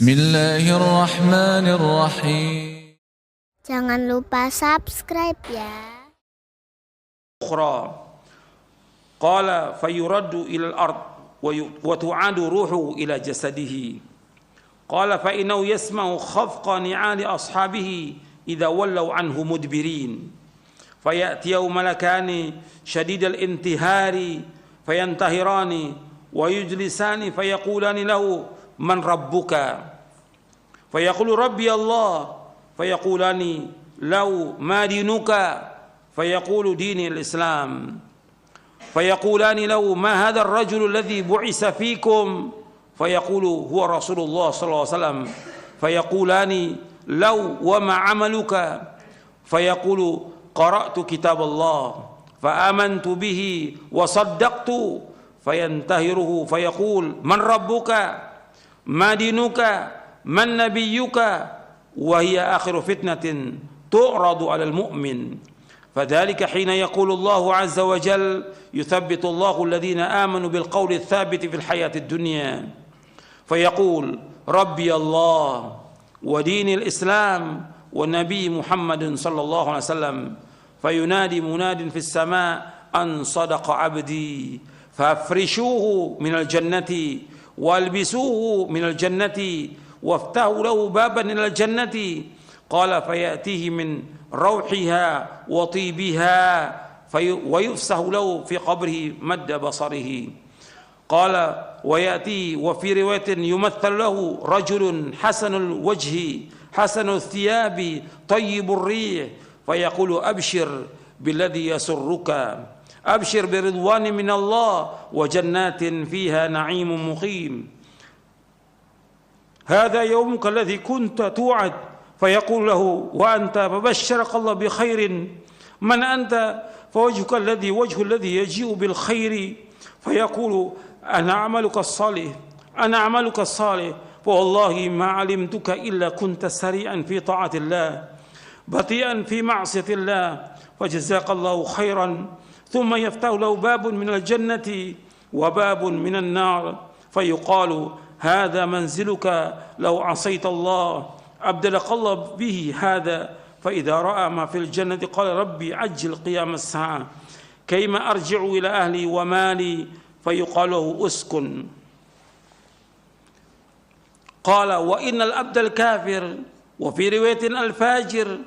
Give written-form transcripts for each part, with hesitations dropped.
Bismillahirrahmanirrahim. Jangan lupa subscribe ya. أخرى قال فيرد إلى الأرض وتعاد روحه إلى جسده قال فإنه يسمع خفق نعال أصحابه إذا ولوا عنه مدبرين فيأتيه ملكان شديد الانتهار فينتهران ويجلسان فيقولان له من ربك فيقول ربي الله فيقولان له ما دينك فيقول ديني الإسلام فيقولان له ما هذا الرجل الذي بعث فيكم فيقول هو رسول الله صلى الله عليه وسلم فيقولان له وما عملك فيقول قرأت كتاب الله فآمنت به وصدقت فينتهره فيقول من ربك ما دينك من نبيك وهي آخر فتنة تعرض على المؤمن فذلك حين يقول الله عز وجل يثبت الله الذين آمنوا بالقول الثابت في الحياة الدنيا فيقول ربي الله ودين الإسلام والنبي محمد صلى الله عليه وسلم فينادي مناد في السماء أن صدق عبدي فافرشوه من الجنة والبسوه من الجنة وافتحوا له بابا إلى الجنة قال فيأتيه من روحها وطيبها ويفسح له في قبره مد بصره قال ويأتي وفي رواية يمثل له رجل حسن الوجه حسن الثياب طيب الريح فيقول أبشر بالذي يسرك أبشر برضوان من الله وجنات فيها نعيم مقيم هذا يومك الذي كنت توعد فيقول له وأنت فبشرك الله بخير من أنت فوجهك الذي وجه الذي يجيء بالخير فيقول أنا عملك الصالح أنا عملك الصالح فوالله ما علمتك إلا كنت سريعا في طاعة الله بطيئا في معصية الله فجزاك الله خيرا ثم يفتح له باب من الجنة وباب من النار فيقال هذا منزلك لو عصيت الله أبدلك الله به هذا فإذا رأى ما في الجنة قال ربي عجل قيام الساعة كيما أرجع إلى أهلي ومالي فيقال له أسكن قال وإن الأبد الكافر وفي رواية الفاجر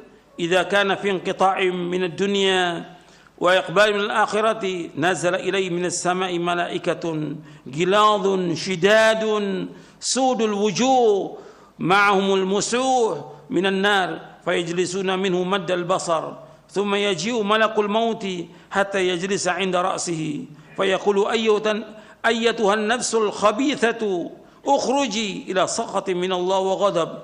إذا كان في انقطاع من الدنيا وإقبال من الآخرة نزل إليه من السماء ملائكة غلاظ شداد سود الوجوه معهم المسوح من النار فيجلسون منه مد البصر ثم يجيء ملك الموت حتى يجلس عند رأسه فيقول أيتها النفس الخبيثة اخرجي إلى سخط من الله وغضب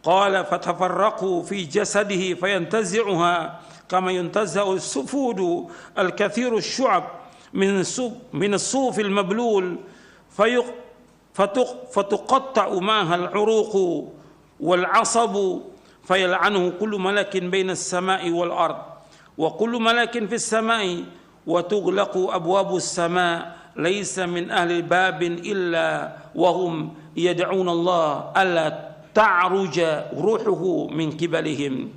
قال فتفرقوا في جسده فينتزعها كما ينتزع السفود الكثير الشعب من الصوف المبلول فتقطع معها العروق والعصب فيلعنه كل ملك بين السماء والأرض وكل ملك في السماء وتغلق أبواب السماء ليس من أهل باب إلا وهم يدعون الله ألا تعرج روحه من قبلهم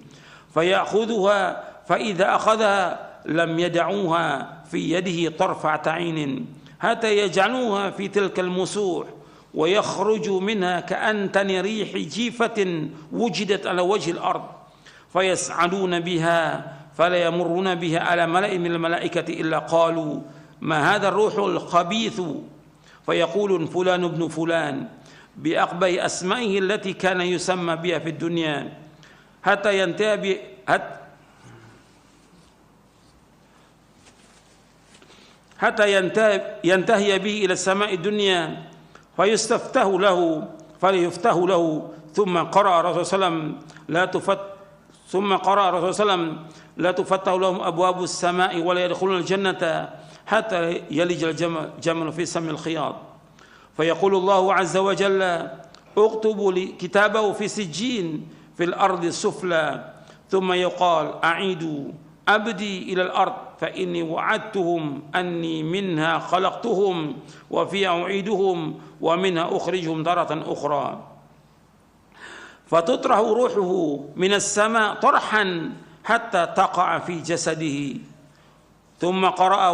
فيأخذها فإذا أخذها لم يدعوها في يده طرفة عين حتى يجعلوها في تلك المسوح ويخرج منها كأنتن ريح جيفة وجدت على وجه الأرض فيسعدون بها فلا يمرون بها على ملأ من الملائكة إلا قالوا ما هذا الروح الخبيث فيقول فلان ابن فلان بأقبح أسمائه التي كان يسمى بها في الدنيا حتى ينتهي به إلى السماء الدنيا فيستفتح له ثم قرأ الرسول صلى الله عليه وسلم لا تفتح لهم أبواب السماء ولا يدخلون الجنة حتى يلج الجمل في سم الخياط فيقول الله عز وجل اكتبوا كتابه في سجين في الأرض السفلى ثم يقال أعيدوا أبدي إلى الأرض فإني وعدتهم أني منها خلقتهم وفيها أعيدهم ومنها أخرجهم تارة أخرى فتطرح روحه من السماء طرحا حتى تقع في جسده ثم قرأ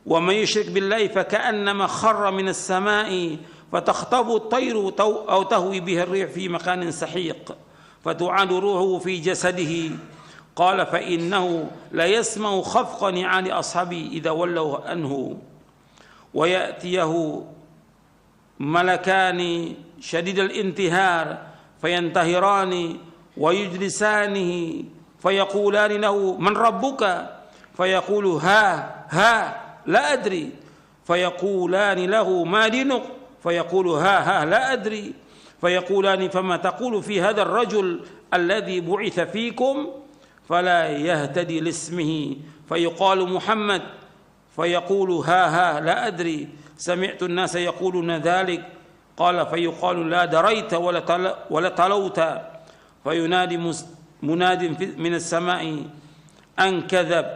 ومن يشرك بالله فكأنما خر من السماء فتخطف الطير أو تهوي به الريح في مكان سحيق فتعاد روحه في جسده قال فإنه لا يسمع خفق نعال أصحابه إذا ولوا عنه ويأتيه ملكان شديد الانتهار فينتهران ويجلسانه فيقولان له من ربك فيقول ها لا أدري فيقولان له ما دينك فيقول ها لا أدري فيقولان فما تقول في هذا الرجل الذي بعث فيكم فلا يهتدي لاسمه فيقال محمد فيقول ها لا أدري سمعت الناس يقولون ذلك قال فيقال لا دريت ولا تلوت فينادي مناد من السماء أن كذب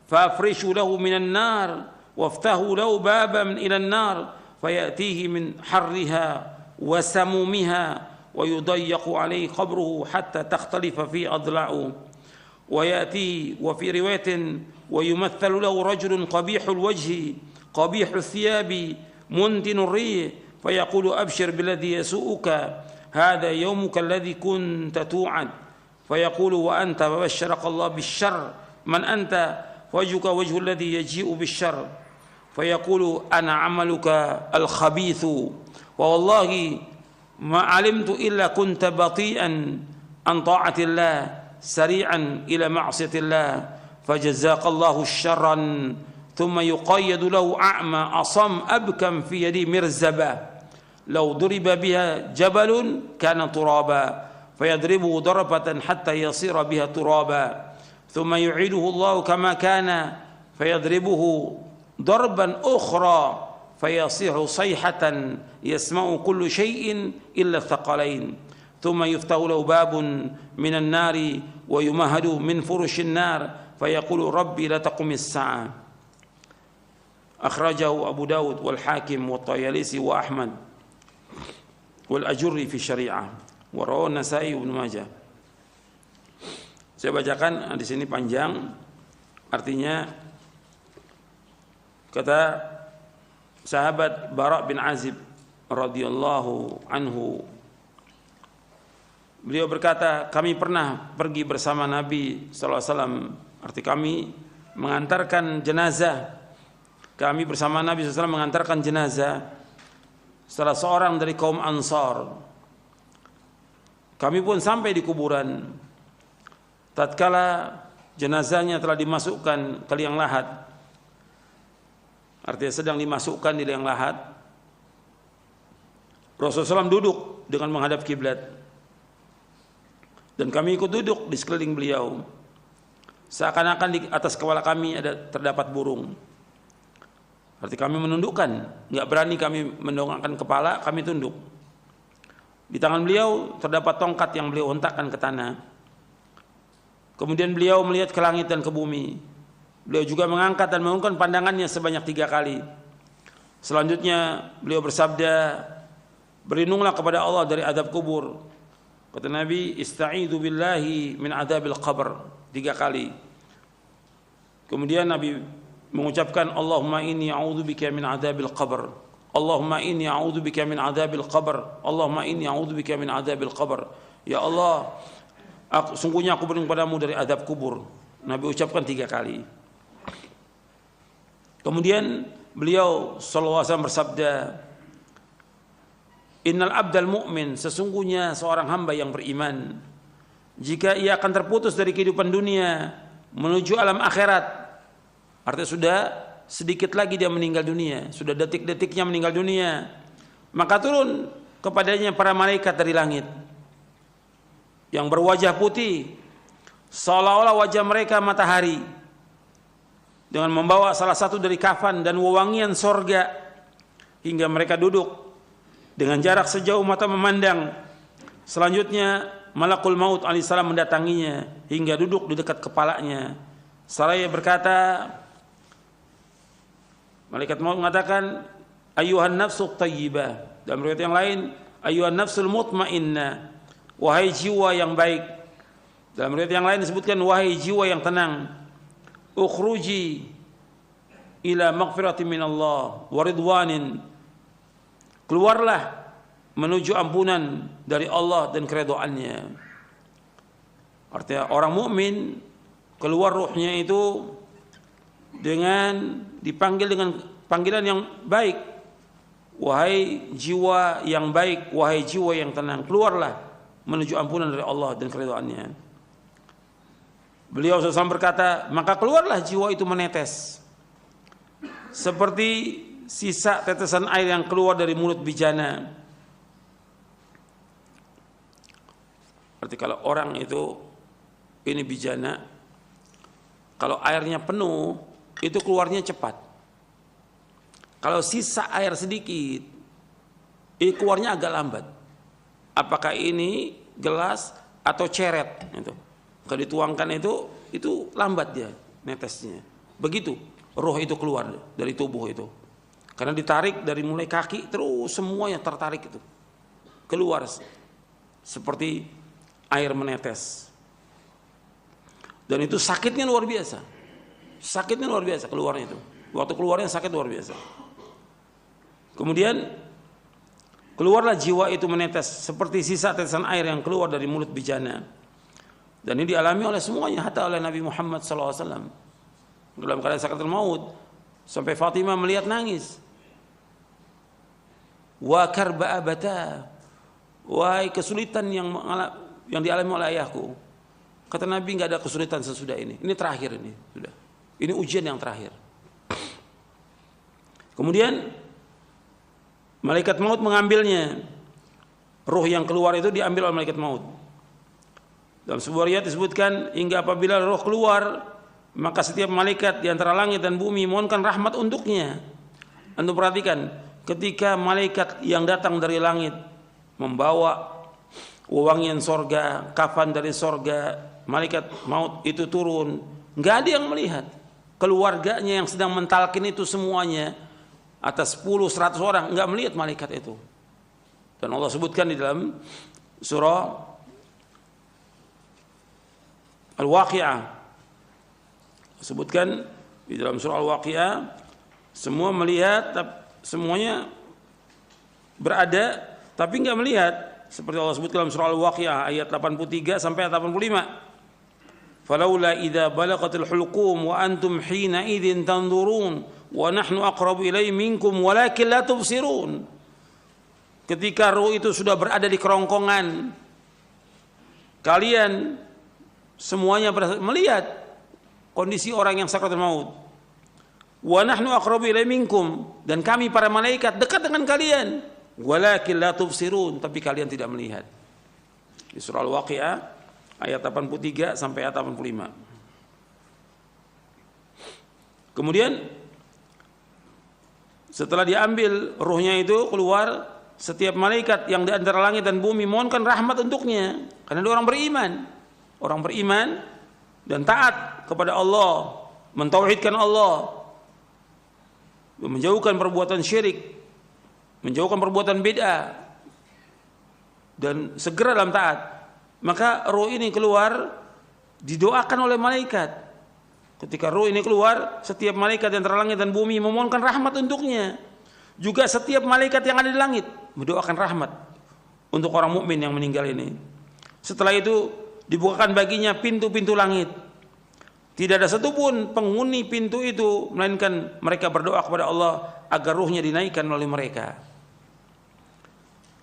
فأفرشوا له من النار وافتحوا له بابا إلى النار فيأتيه من حرها وسمومها ويضيق عليه قبره حتى تختلف في أضلاعه ويأتي وفي رواية ويمثل له رجل قبيح الوجه قبيح الثياب منتن الريح فيقول أبشر بالذي يسوءك هذا يومك الذي كنت توعد فيقول وأنت فبشرك الله بالشر من أنت وجهك وجه الذي يجيء بالشر فيقول أنا عملك الخبيث ووالله ما علمت إلا كنت بطيئا عن طاعة الله سريعا إلى معصية الله فجزاك الله شرا ثم يقيد له أعمى أصم أبكم في يدي مرزبة لو ضرب بها جبل كان ترابا فيضربه ضربة حتى يصير بها ترابا ثم يعيده الله كما كان فيضربه ضربا أخرى فيصيح صيحة يسمع كل شيء إلا الثقلين ثم يفتح له باب من النار ويمهد من فرش النار فيقول ربي لا تقم الساعة أخرجه أبو داود والحاكم والطيالسي وأحمد والأجري في الشريعة ورواه النسائي وابن ماجه. Saya bacakan di sini panjang, artinya kata sahabat Bara bin Azib radhiyallahu anhu, beliau berkata, kami pernah pergi bersama Nabi sallallahu alaihi wasallam, arti kami mengantarkan jenazah. Kami bersama Nabi sallallahu alaihi wasallam mengantarkan jenazah salah seorang dari kaum Ansar. Kami pun sampai di kuburan. Tatkala jenazahnya telah dimasukkan ke liang lahat, artinya sedang dimasukkan di liang lahat, Rasulullah SAW duduk dengan menghadap kiblat dan kami ikut duduk di sekeliling beliau, seakan-akan di atas kepala kami terdapat burung. Arti kami menundukkan, nggak berani kami mendongakkan kepala, kami tunduk. Di tangan beliau terdapat tongkat yang beliau hentakkan ke tanah. Kemudian beliau melihat ke langit dan ke bumi. Beliau juga mengangkat dan mengangkat pandangannya sebanyak 3 kali. Selanjutnya beliau bersabda, berlindunglah kepada Allah dari azab kubur. Kata Nabi, ista'idzu billahi min adzabil qabr 3 kali. Kemudian Nabi mengucapkan, Allahumma inni a'udzubika min adzabil qabr. Allahumma inni a'udzubika min adzabil qabr. Allahumma inni a'udzubika min adzabil qabr. Ya Allah, sungguhnya aku berlindung padamu dari azab kubur. Nabi ucapkan 3 kali. Kemudian beliau sallallahu alaihi wasallam bersabda, innal abdal mu'min, sesungguhnya seorang hamba yang beriman, jika ia akan terputus dari kehidupan dunia menuju alam akhirat, artinya sudah sedikit lagi dia meninggal dunia, sudah detik-detiknya meninggal dunia, maka turun kepadanya para malaikat dari langit yang berwajah putih seolah-olah wajah mereka matahari, dengan membawa salah satu dari kafan dan wewangian sorga, hingga mereka duduk dengan jarak sejauh mata memandang. Selanjutnya malakul maut alaihissalam mendatanginya hingga duduk di dekat kepalanya. Seraya berkata, malaikat maut mengatakan, ayuhan nafsu thayyibah. Dalam riwayat yang lain, ayuhan nafsul mutmainnah, wahai jiwa yang baik. Dalam riwayat yang lain disebutkan wahai jiwa yang tenang, ukhruji ila maghfiratin minallah wa ridwanin, keluarlah menuju ampunan dari Allah dan keridhaannya. Artinya orang mukmin keluar ruhnya itu dengan dipanggil dengan panggilan yang baik. Wahai jiwa yang baik, wahai jiwa yang tenang, keluarlah menuju ampunan dari Allah dan keridhaannya. Beliau SAW berkata, maka keluarlah jiwa itu menetes seperti sisa tetesan air yang keluar dari mulut bijana. Berarti kalau orang itu ini bijana, kalau airnya penuh itu keluarnya cepat. Kalau sisa air sedikit, ini keluarnya agak lambat. Apakah ini gelas atau ceret? Itu. Kalau dituangkan itu lambat dia netesnya. Begitu roh itu keluar dari tubuh itu. Karena ditarik dari mulai kaki terus semuanya tertarik itu keluar seperti air menetes. Dan itu sakitnya luar biasa. Sakitnya luar biasa keluarnya itu. Waktu keluarnya sakit luar biasa. Kemudian keluarlah jiwa itu menetes seperti sisa tetesan air yang keluar dari mulut bijana. Dan ini dialami oleh semuanya, hatta oleh Nabi Muhammad SAW dalam keadaan sakaratul maut, sampai Fatimah melihat nangis. Wa karba abata, wahai kesulitan yang dialami oleh ayahku. Kata Nabi, nggak ada kesulitan sesudah ini. Ini terakhir ini sudah. Ini ujian yang terakhir. Kemudian malaikat maut mengambilnya. Ruh yang keluar itu diambil oleh malaikat maut. Dalam sebuah riwayat disebutkan hingga apabila roh keluar, maka setiap malaikat di antara langit dan bumi mohonkan rahmat untuknya. Anda perhatikan, ketika malaikat yang datang dari langit membawa wewangian sorga, kafan dari sorga, malaikat maut itu turun, nggak ada yang melihat. Keluarganya yang sedang mentalkin itu semuanya, atas 10-100 orang, nggak melihat malaikat itu. Dan Allah sebutkan di dalam surah Al-Waqi'ah, sebutkan di dalam surah Al-Waqi'ah, semua melihat, semuanya berada tapi nggak melihat, seperti Allah sebut dalam surah Al-Waqi'ah ayat 83 sampai 85. Falaula idza balaghatil hulqum wa antum hina idzin tanzurun wa nahnu aqrabu ilaihi minkum walakin la tubsirun. Ketika ruh itu sudah berada di kerongkongan, kalian semuanya melihat kondisi orang yang sakaratul maut. Wa nahnu aqrabu ilaihi minkum, dan kami para malaikat dekat dengan kalian. Walakin la tubsirun, tapi kalian tidak melihat. Di surah Al-Waqi'ah ayat 83 sampai ayat 85. Kemudian setelah diambil ruhnya itu keluar, setiap malaikat yang di antara langit dan bumi mohonkan rahmat untuknya, karena dia orang beriman. Orang beriman dan taat kepada Allah, mentauhidkan Allah, menjauhkan perbuatan syirik, menjauhkan perbuatan bid'ah, dan segera dalam taat. Maka roh ini keluar, didoakan oleh malaikat. Ketika roh ini keluar, setiap malaikat yang antara langit dan bumi memohonkan rahmat untuknya. Juga setiap malaikat yang ada di langit mendoakan rahmat untuk orang mukmin yang meninggal ini. Setelah itu dibukakan baginya pintu-pintu langit. Tidak ada satupun penghuni pintu itu melainkan mereka berdoa kepada Allah agar ruhnya dinaikkan oleh mereka.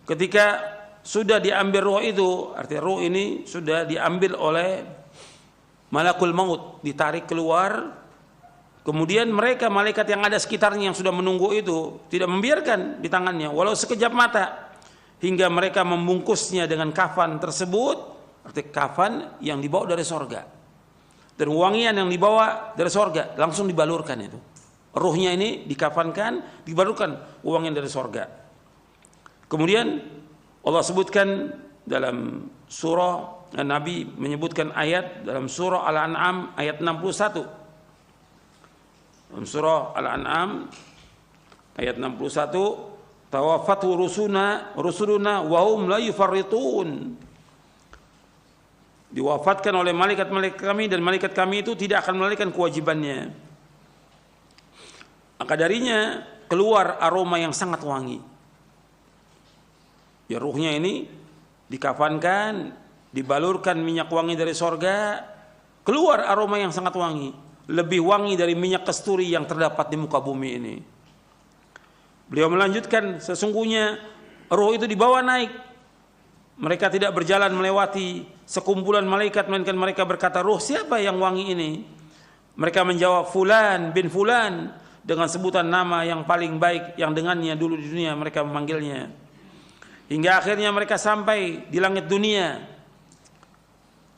Ketika sudah diambil roh itu, artinya roh ini sudah diambil oleh malakul maut, ditarik keluar. Kemudian mereka malaikat yang ada sekitarnya yang sudah menunggu itu tidak membiarkan di tangannya walau sekejap mata, hingga mereka membungkusnya dengan kafan tersebut, artinya kafan yang dibawa dari sorga, dan wangian yang dibawa dari sorga langsung dibalurkan itu. Ruhnya ini dikafankan, dibalurkan wangian dari sorga. Kemudian Allah sebutkan dalam surah, Nabi menyebutkan ayat dalam surah Al-An'am ayat 61. Dalam surah Al-An'am ayat 61, tawaffatu rusuluna wa hum la yufarritun. Diwafatkan oleh malaikat-malaikat kami, dan malaikat kami itu tidak akan melalaikan kewajibannya. Maka darinya keluar aroma yang sangat wangi. Ya, ruhnya ini dikafankan, dibalurkan minyak wangi dari sorga, keluar aroma yang sangat wangi, lebih wangi dari minyak kasturi yang terdapat di muka bumi ini. Beliau melanjutkan, sesungguhnya roh itu dibawa naik. Mereka tidak berjalan melewati sekumpulan malaikat, melainkan mereka berkata, roh siapa yang wangi ini? Mereka menjawab, Fulan bin Fulan, dengan sebutan nama yang paling baik yang dengannya dulu di dunia mereka memanggilnya. Hingga akhirnya mereka sampai di langit dunia.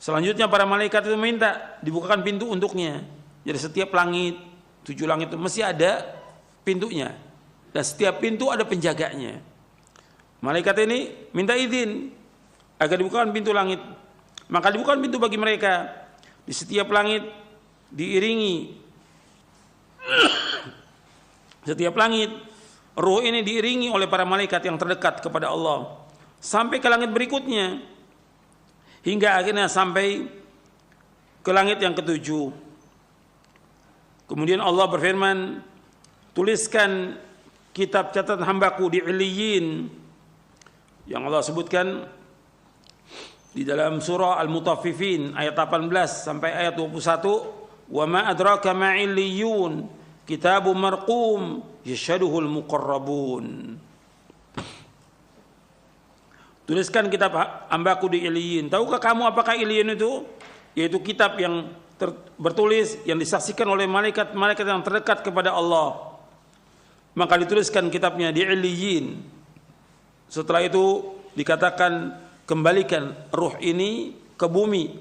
Selanjutnya para malaikat itu minta dibukakan pintu untuknya. Jadi setiap langit, 7 langit itu mesti ada pintunya, dan setiap pintu ada penjaganya. Malaikat ini minta izin agar dibukakan pintu langit. Maka dibukakan pintu bagi mereka. Di setiap langit diiringi, setiap langit roh ini diiringi oleh para malaikat yang terdekat kepada Allah sampai ke langit berikutnya, hingga akhirnya sampai ke langit yang ke-7. Kemudian Allah berfirman, tuliskan kitab catatan hambaku di Iliyin, yang Allah sebutkan di dalam surah Al-Mutaffifin ayat 18 sampai ayat 21. Wa ma adraka ma illiyun kitabun marqum yashhaduhul muqarrabun. Tuliskan kitab hambaku di Iliyin. Tahukah kamu apakah Iliyin itu? Yaitu kitab yang bertulis, yang disaksikan oleh malaikat-malaikat yang terdekat kepada Allah. Maka dituliskan kitabnya di Iliyin. Setelah itu dikatakan, kembalikan ruh ini ke bumi,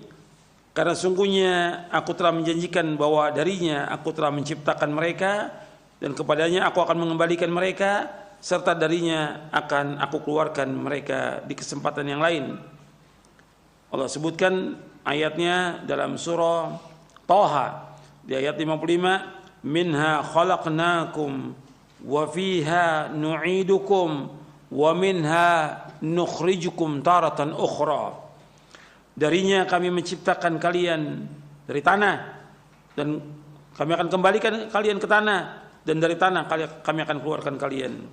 karena sungguhnya aku telah menjanjikan bahwa darinya aku telah menciptakan mereka, dan kepadanya aku akan mengembalikan mereka, serta darinya akan aku keluarkan mereka di kesempatan yang lain. Allah sebutkan ayatnya dalam surah Thaha di ayat 55, minha khalaqnakum wa fiha nu'idukum wa minha nukhrijukum taratan ukhra. Darinya kami menciptakan kalian dari tanah, dan kami akan kembalikan kalian ke tanah, dan dari tanah kami akan keluarkan kalian.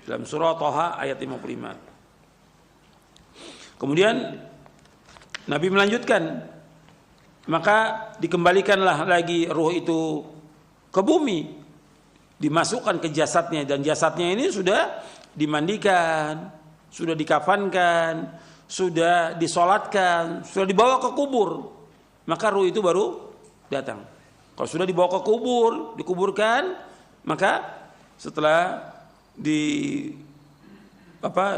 Dalam surah Thaha ayat 55. Kemudian Nabi melanjutkan, maka dikembalikanlah lagi ruh itu ke bumi, dimasukkan ke jasadnya, dan jasadnya ini sudah dimandikan, sudah dikafankan, sudah disolatkan, sudah dibawa ke kubur. Maka ruh itu baru datang. Kalau sudah dibawa ke kubur, dikuburkan, maka setelah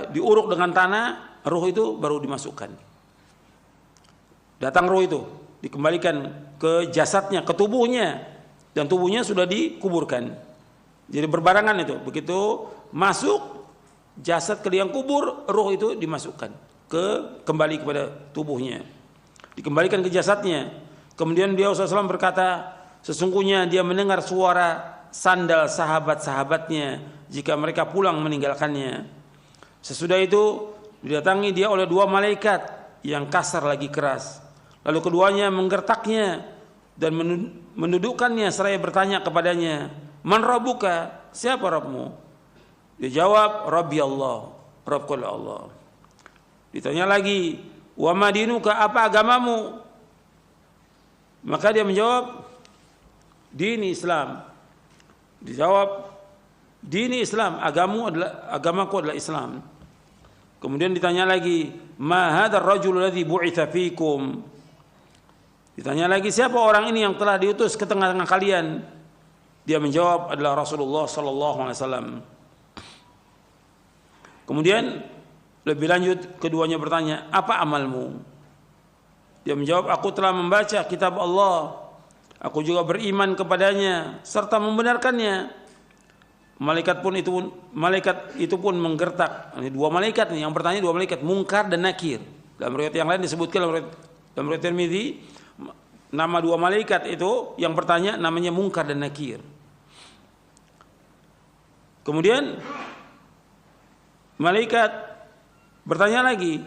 diuruk dengan tanah, ruh itu baru dimasukkan. Datang ruh itu, dikembalikan ke jasadnya, ke tubuhnya, dan tubuhnya sudah dikuburkan. Jadi berbarangan itu. Begitu masuk jasad ke liang kubur, roh itu dimasukkan kembali kepada tubuhnya, dikembalikan ke jasadnya. Kemudian beliau SAW berkata, sesungguhnya dia mendengar suara sandal sahabat-sahabatnya jika mereka pulang meninggalkannya. Sesudah itu didatangi dia oleh 2 malaikat yang kasar lagi keras. Lalu keduanya menggertaknya dan mendudukkannya seraya bertanya kepadanya, man rabbuka, siapa Rabbmu? Dia jawab, Rabbi Allah, Rabbku Allah. Ditanya lagi, wa madinuka, apa agamamu? Maka dia menjawab, dini Islam. Dijawab, dini Islam, agamaku adalah Islam. Kemudian ditanya lagi, ma hadzal rajul ladzi bu'itsa fikum? Ditanya lagi, siapa orang ini yang telah diutus ke tengah-tengah kalian? Dia menjawab, adalah Rasulullah sallallahu alaihi wasallam. Kemudian lebih lanjut keduanya bertanya, apa amalmu? Dia menjawab, aku telah membaca kitab Allah, aku juga beriman kepadanya serta membenarkannya. Malaikat itu pun menggertak. Ini 2 malaikat nih, yang bertanya 2 malaikat, Munkar dan Nakir. Dalam riwayat yang lain disebutkan dalam riwayat Tirmidzi, nama 2 malaikat itu yang bertanya namanya Munkar dan Nakir. Kemudian malaikat bertanya lagi,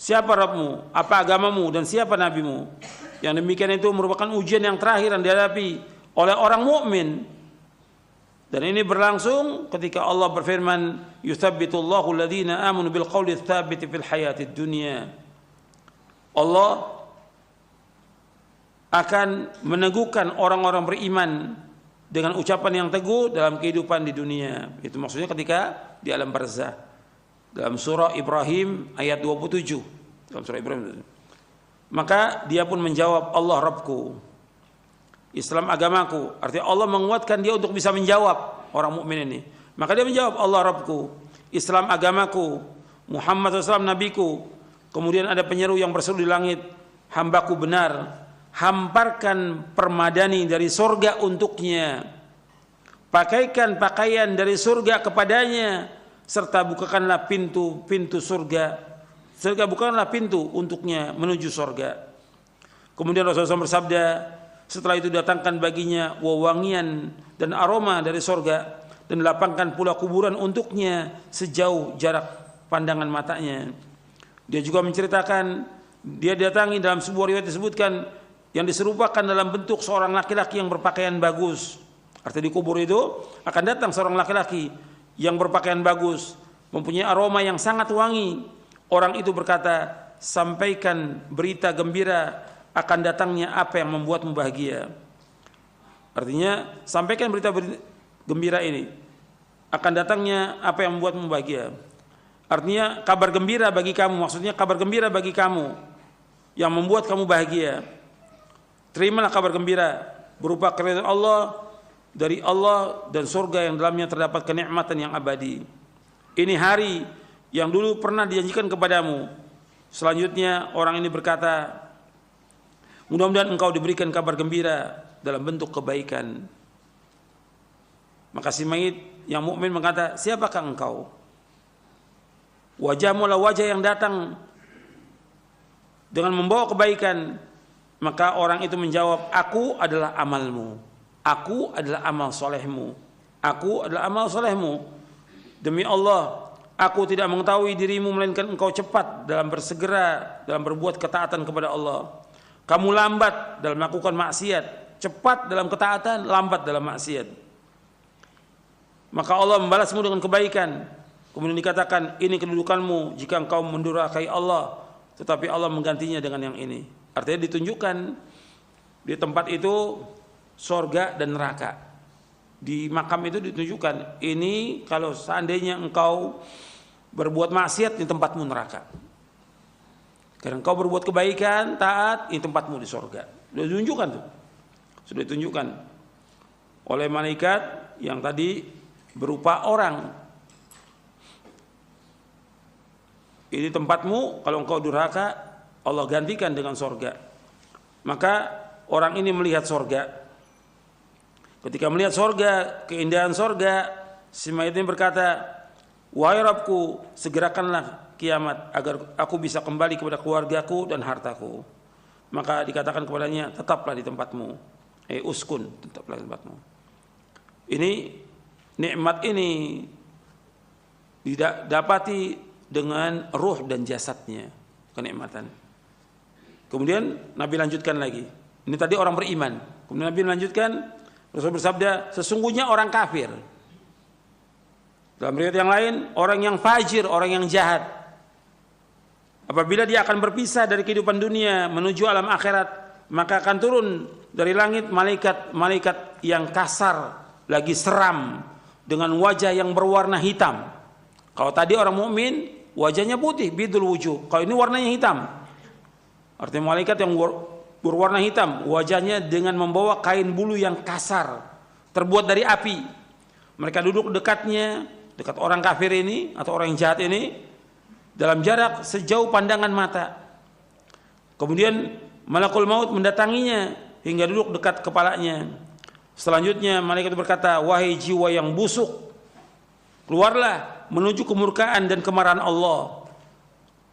siapa Rabbmu, apa agamamu, dan siapa nabimu. Yang demikian itu merupakan ujian yang terakhir yang dihadapi oleh orang mukmin. Dan ini berlangsung ketika Allah berfirman, "Yutsabbitullahu alladziina aamanu bil qauli tsabiti fil hayatid dunya." Allah akan meneguhkan orang-orang beriman dengan ucapan yang teguh dalam kehidupan di dunia. Itu maksudnya ketika di alam barzah. Dalam surah Ibrahim ayat 27. Dalam surah Ibrahim. Maka dia pun menjawab, Allah Rabbku, Islam agamaku. Artinya Allah menguatkan dia untuk bisa menjawab orang mukmin ini. Maka dia menjawab, Allah Rabbku, Islam agamaku, Muhammad SAW nabiku. Kemudian ada penyeru yang berseru di langit, hambaku benar, hamparkan permadani dari surga untuknya, pakaikan pakaian dari surga kepadanya, serta bukakanlah pintu-pintu surga. Surga bukanlah pintu untuknya menuju surga. Kemudian Rasulullah SAW bersabda, setelah itu datangkan baginya wewangian dan aroma dari surga, dan lapangkan pula kuburan untuknya sejauh jarak pandangan matanya. Dia juga menceritakan, dia datangi dalam sebuah riwayat disebutkan yang diserupakan dalam bentuk seorang laki-laki yang berpakaian bagus. Artinya di kubur itu akan datang seorang laki-laki yang berpakaian bagus, mempunyai aroma yang sangat wangi. Orang itu berkata, sampaikan berita gembira akan datangnya apa yang membuatmu bahagia. Artinya sampaikan berita gembira ini, akan datangnya apa yang membuatmu bahagia. Artinya kabar gembira bagi kamu, maksudnya kabar gembira bagi kamu yang membuat kamu bahagia. Terimalah kabar gembira berupa keridhaan Allah, dari Allah dan surga yang dalamnya terdapat kenikmatan yang abadi. Ini hari yang dulu pernah dijanjikan kepadamu. Selanjutnya orang ini berkata, mudah-mudahan engkau diberikan kabar gembira dalam bentuk kebaikan. Maka si mayit yang mukmin berkata, siapakah engkau? Wajahmu lah wajah yang datang dengan membawa kebaikan. Maka orang itu menjawab, aku adalah amalmu, aku adalah amal solehmu, aku adalah amal solehmu. Demi Allah, aku tidak mengetahui dirimu melainkan engkau cepat dalam bersegera dalam berbuat ketaatan kepada Allah. Kamu lambat dalam melakukan maksiat, cepat dalam ketaatan, lambat dalam maksiat. Maka Allah membalasmu dengan kebaikan. Kemudian dikatakan, ini kedudukanmu jika engkau mendurhakai Allah, tetapi Allah menggantinya dengan yang ini. Artinya ditunjukkan di tempat itu surga dan neraka. Di makam itu ditunjukkan, ini kalau seandainya engkau berbuat maksiat, ini tempatmu neraka. Karena engkau berbuat kebaikan, taat, ini tempatmu di surga. Sudah ditunjukkan tuh. Sudah ditunjukkan oleh malaikat yang tadi berupa orang. Ini tempatmu, kalau engkau durhaka, Allah gantikan dengan surga. Maka orang ini melihat surga. Ketika melihat surga, keindahan surga, si mayit ini berkata, wahai Rabbku, segerakanlah kiamat agar aku bisa kembali kepada keluargaku dan hartaku. Maka dikatakan kepadanya, tetaplah di tempatmu. Uskun, tetaplah di tempatmu. Ini nikmat ini didapati dengan ruh dan jasadnya, kenikmatan. Kemudian Nabi lanjutkan lagi. Ini tadi orang beriman. Kemudian Nabi lanjutkan, Rasul bersabda, sesungguhnya orang kafir. Dalam riwayat yang lain, orang yang fajir, orang yang jahat. Apabila dia akan berpisah dari kehidupan dunia menuju alam akhirat, maka akan turun dari langit malaikat yang kasar, lagi seram, dengan wajah yang berwarna hitam. Kalau tadi orang mukmin wajahnya putih, bidul wujuh. Kalau ini warnanya hitam. Artinya malaikat yang berwarna hitam, wajahnya dengan membawa kain bulu yang kasar, terbuat dari api. Mereka duduk dekatnya, dekat orang kafir ini atau orang yang jahat ini, dalam jarak sejauh pandangan mata. Kemudian malakul maut mendatanginya hingga duduk dekat kepalanya. Selanjutnya malaikat berkata, wahai jiwa yang busuk, keluarlah menuju kemurkaan dan kemarahan Allah.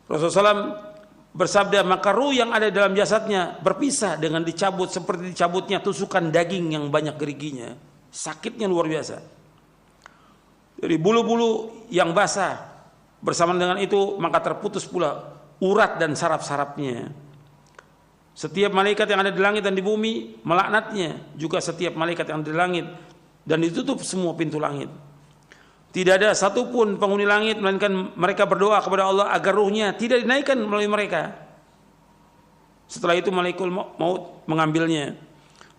Rasulullah SAW bersabda, maka ruh yang ada dalam jasadnya berpisah dengan dicabut seperti dicabutnya tusukan daging yang banyak geriginya. Sakitnya luar biasa. Dari bulu-bulu yang basah, bersama dengan itu maka terputus pula urat dan saraf-sarafnya. Setiap malaikat yang ada di langit dan di bumi melaknatnya, juga setiap malaikat yang ada di langit, dan ditutup semua pintu langit. Tidak ada satupun penghuni langit melainkan mereka berdoa kepada Allah agar ruhnya tidak dinaikkan melalui mereka. Setelah itu malaikat maut mengambilnya.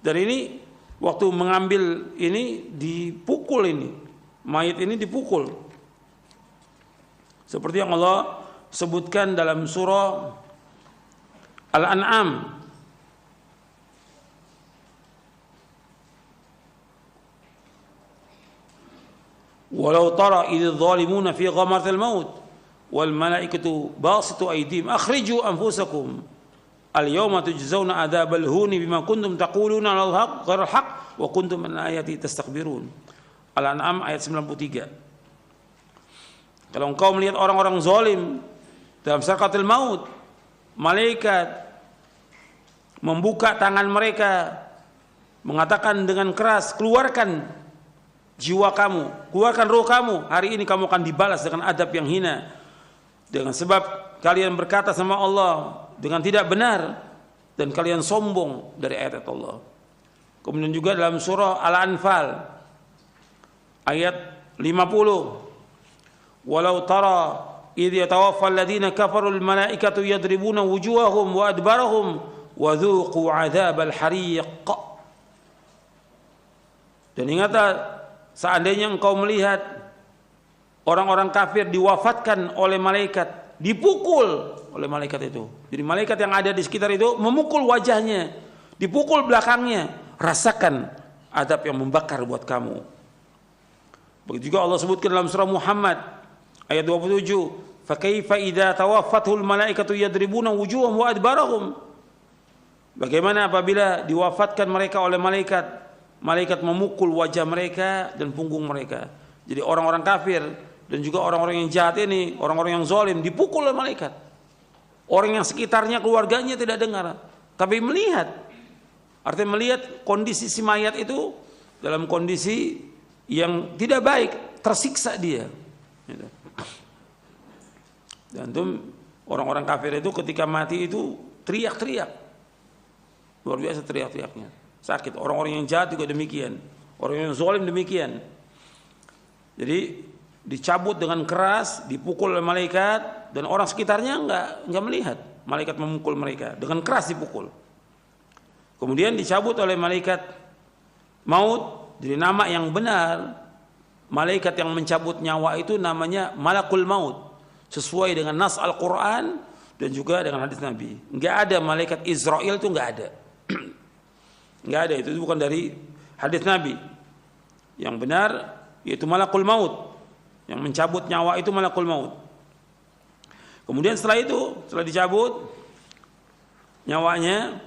Dan ini waktu mengambil ini dipukul, ini mayat ini dipukul. Seperti yang Allah sebutkan dalam surah Al-An'am. Walau tara idh zalimuna fi ghamaratil maut wal malaikatu basitu aydihim akhriju anfusakum al-yawma tujzauna adzabal huni bima kuntum taquluna alal haqq ghairal haqq wa kuntum an ayati tastakbirun. Al-An'am ayat 93. Kalau engkau melihat orang-orang zalim dalam sakaratul maut, malaikat membuka tangan mereka mengatakan dengan keras, keluarkan jiwa kamu, keluarkan roh kamu, hari ini kamu akan dibalas dengan adab yang hina, dengan sebab kalian berkata sama Allah dengan tidak benar dan kalian sombong dari ayat Allah. Kemudian juga dalam surah Al-Anfal ayat 50, walau tara idh yatawaffa alladhina kafaru al-malaikatu yadribuna wujuhahum wa adbarahum wa dhuqu 'adzabal hariq. Dan ingatlah seandainya engkau melihat orang-orang kafir diwafatkan oleh malaikat, dipukul oleh malaikat itu. Jadi malaikat yang ada di sekitar itu memukul wajahnya, dipukul belakangnya, rasakan adab yang membakar buat kamu. Begitu juga Allah sebutkan dalam surah Muhammad ayat 27, fa kaifa idza tawaffathul malaikatu yadribuna wujuhahum wa adbarahum. Bagaimana apabila diwafatkan mereka oleh malaikat, malaikat memukul wajah mereka dan punggung mereka. Jadi orang-orang kafir dan juga orang-orang yang jahat ini, orang-orang yang zalim dipukul oleh malaikat. Orang yang sekitarnya, keluarganya tidak dengar, tapi melihat. Artinya melihat kondisi si mayat itu dalam kondisi yang tidak baik, tersiksa dia. Dan itu orang-orang kafir itu ketika mati itu teriak-teriak. Luar biasa teriak-teriaknya. Sakit. Orang-orang yang jahat juga demikian. Orang yang zalim demikian. Jadi dicabut dengan keras, dipukul oleh malaikat, dan orang sekitarnya enggak melihat malaikat memukul mereka, dengan keras dipukul. Kemudian dicabut oleh malaikat maut. Jadi nama yang benar malaikat yang mencabut nyawa itu namanya malakul maut, sesuai dengan nas Al-Quran dan juga dengan hadis Nabi. Enggak ada malaikat Israel, itu enggak ada. Enggak ada, itu bukan dari hadis Nabi. Yang benar yaitu malakul maut, yang mencabut nyawa itu malakul maut. Kemudian setelah itu, setelah dicabut nyawanya,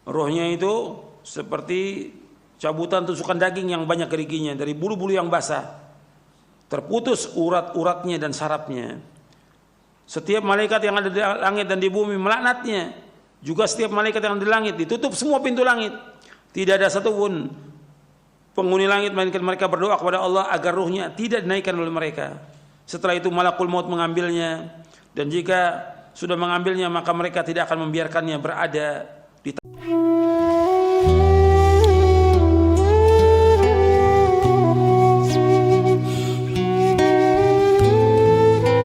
rohnya itu seperti cabutan tusukan daging yang banyak geriginya dari bulu-bulu yang basah, terputus urat-uratnya dan sarafnya. Setiap malaikat yang ada di langit dan di bumi melaknatnya, juga setiap malaikat yang ada di langit ditutup semua pintu langit. Tidak ada satupun penghuni langit melainkan mereka berdoa kepada Allah agar ruhnya tidak dinaikkan oleh mereka. Setelah itu malakul maut mengambilnya, dan jika sudah mengambilnya maka mereka tidak akan membiarkannya berada di